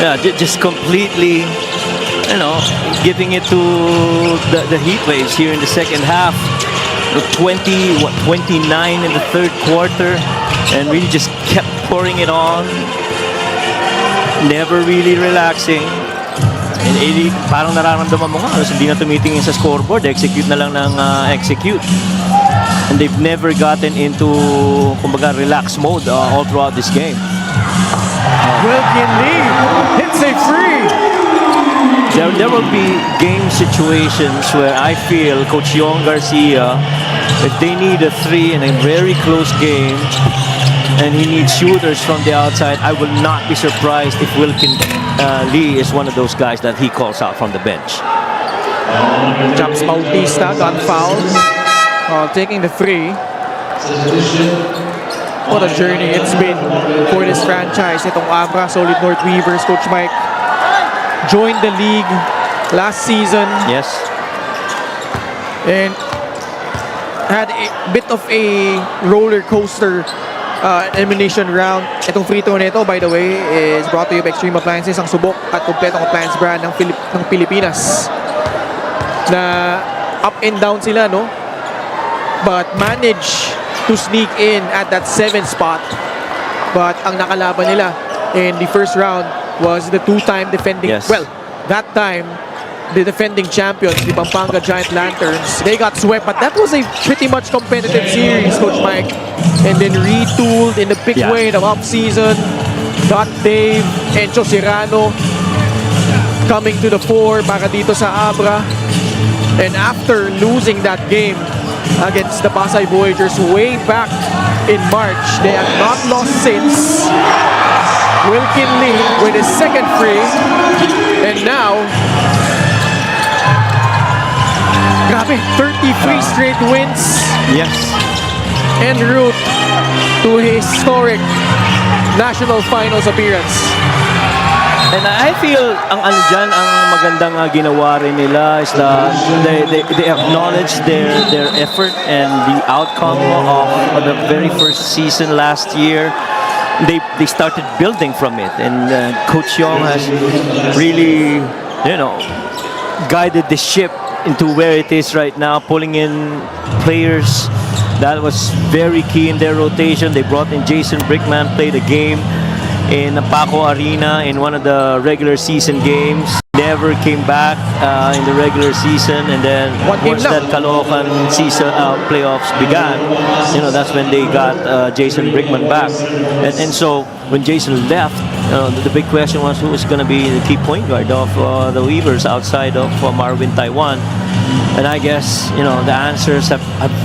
Yeah, just completely, giving it to the heat waves here in the second half. 29 in the third quarter, and really just kept pouring it on. Never really relaxing. And parang nararamdaman mo nga, hindi na tumitingin sa scoreboard, execute na lang ng execute. And they've never gotten into, kumbaga, relax mode all throughout this game. Wilkin Lee hits a free. There will be game situations where I feel Coach Yong Garcia, if they need a 3 in a very close game and he needs shooters from the outside, I will not be surprised if Wilkin Lee is one of those guys that he calls out from the bench. Jumps Bautista, got fouled while taking the 3. What a journey it's been for this franchise. Itong Abra, Solid North Weavers, Coach Mike joined the league last season. Yes. And had a bit of a roller coaster elimination round. Itong free throw nito, by the way, is brought to you by Extreme Appliances, ang subok at kumpletong appliance brand ng Pilipinas. Na up and down sila, no? But managed to sneak in at that 7th spot. But ang nakalaban nila in the first round was the two-time defending, well, that time, the defending champions, the Pampanga Giant Lanterns. They got swept, but that was a pretty much competitive series, Coach Mike. And then retooled in the big way in the off-season. Got Dave, Encho Serrano coming to the fore para dito sa Abra. And after losing that game against the Pasay Voyagers way back in March, they have not lost since. Wilkin Lee with his second free. And now, grabe, 33 straight wins. Yes. En route to a historic national finals appearance. And I feel ang magandang ginawa rin nila is that they acknowledge their effort and the outcome of the very first season last year. They started building from it, and Coach Yong has really, guided the ship into where it is right now, pulling in players that was very key in their rotation. They brought in Jason Brickman, played a game in Paco Arena in one of the regular season games. Never came back in the regular season, and then once that Caloocan season playoffs began, that's when they got Jason Brickman back. And so when Jason left, the big question was who was going to be the key point guard of the Weavers outside of Marvin Taiwan. And I guess, the answers have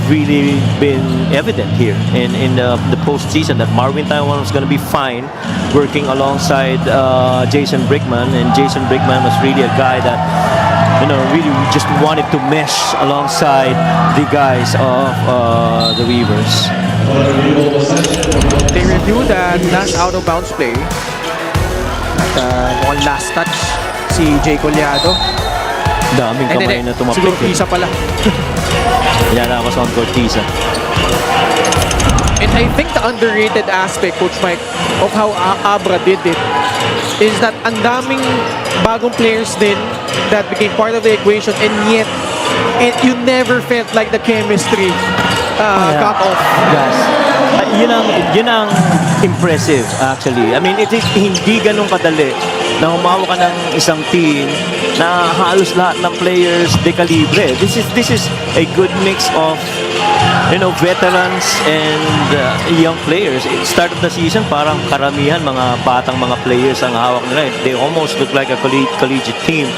really been evident here in the postseason, that Marvin Taiwan was going to be fine working alongside Jason Brickman. And Jason Brickman was really a guy that, really just wanted to mesh alongside the guys of the Weavers. They reviewed that last out-of-bounds play. At one last touch, si Jay Collado. Daming kamay na tumapit. Siguro Tisa pala. Yan ako sa on-court Tisa. And I think the underrated aspect, Coach Mike, of how Abra did it is that ang daming bagong players din that became part of the equation, and yet you never felt like the chemistry cut off. Yes. Yun ang impressive actually. I mean, hindi ganun kadali na humawa ka ng isang team na halos lahat ng players de calibre. This is a good mix of veterans and young players. At start of the season, parang karamihan mga batang mga players ang hawak nila. They almost look like a collegiate team.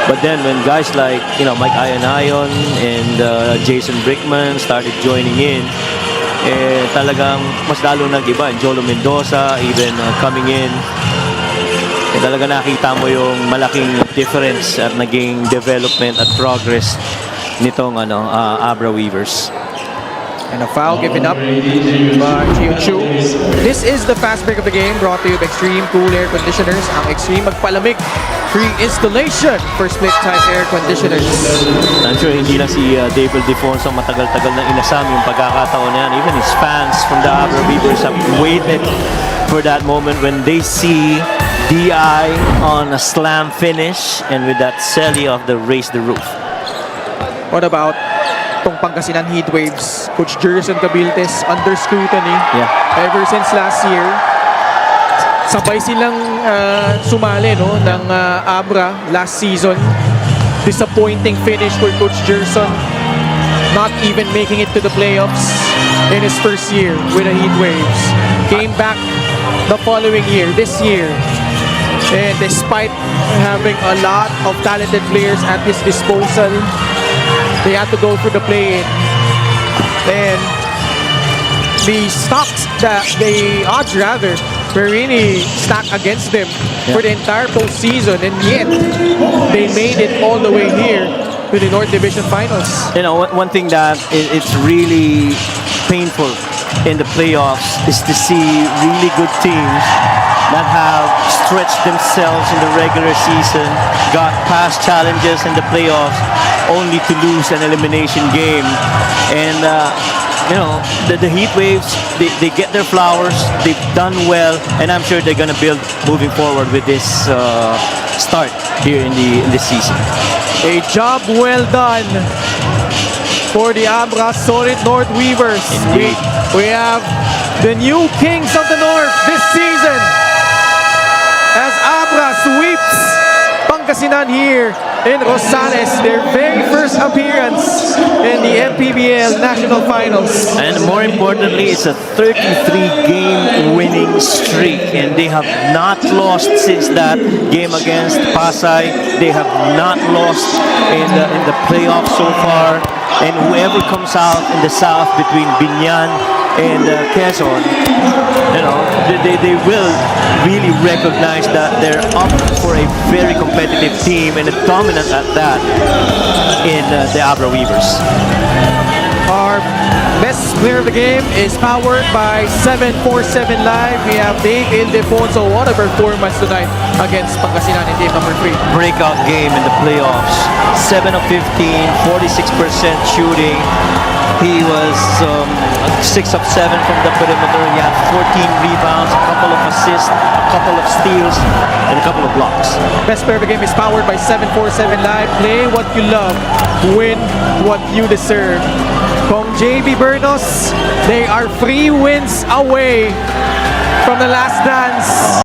But then when guys like Mike Ayanayon and Jason Brickman started joining in, talagang mas lalo nag-iba. Jolo Mendoza even coming in. Talaga nakita mo yung malaking difference at naging development at progress nitong Abra Weavers. And a foul given up by Chiu. This is the fast break of the game, brought to you by Extreme Cool Air Conditioners. Ang Extreme magpalamig, free installation for split-type air conditioners. I'm sure hindi lang si David Defonso ang matagal-tagal na inasam yung pagkakataon na yan. Even his fans from the Abra Weavers have waited for that moment when they see DI on a slam finish, and with that Selly of the raise the roof. What about tong Pangasinan Heatwaves? Coach Jerson Cabiltes under scrutiny Yeah. ever since last year. Sabay silang sumali ng Abra last season. Disappointing finish for Coach Jerson. Not even making it to the playoffs in his first year with the Heatwaves. Came back the following year, this year. And despite having a lot of talented players at his disposal, they had to go for the play-in. And the odds were really stacked against them for the entire postseason, and yet they made it all the way here to the North Division Finals. You know, one thing that it's really painful in the playoffs is to see really good teams that have stretched themselves in the regular season, got past challenges in the playoffs, only to lose an elimination game. And you know, the Heat Waves, they get their flowers, they've done well, and I'm sure they're going to build moving forward with this start here in the season. A job well done for the Abra Solid North Weavers. Indeed. We have the new kings of the North this season as Abra sweeps Pangasinan here in Rosales, their very first appearance in the Mpbl National Finals. And more importantly, it's a 33-game winning streak, and they have not lost since that game against Pasay. They have not lost in the playoffs so far. And whoever comes out in the south between Binyan and Quezon, you know, they will really recognize that they're up for a very competitive team, and a dominant at that in the Abra Weavers. Our best player of the game is powered by 747 Live. We have Dave Ildefonso. What a performance tonight against Pangasinan in game number 3. Breakout game in the playoffs. 7 of 15, 46% shooting. He was 6 of 7 from the perimeter. He had 14 rebounds, a couple of assists, a couple of steals, and a couple of blocks. Best player of the game is powered by 747 Live. Play what you love, win what you deserve. Kung JB Bernos, they are 3 wins away from the last dance.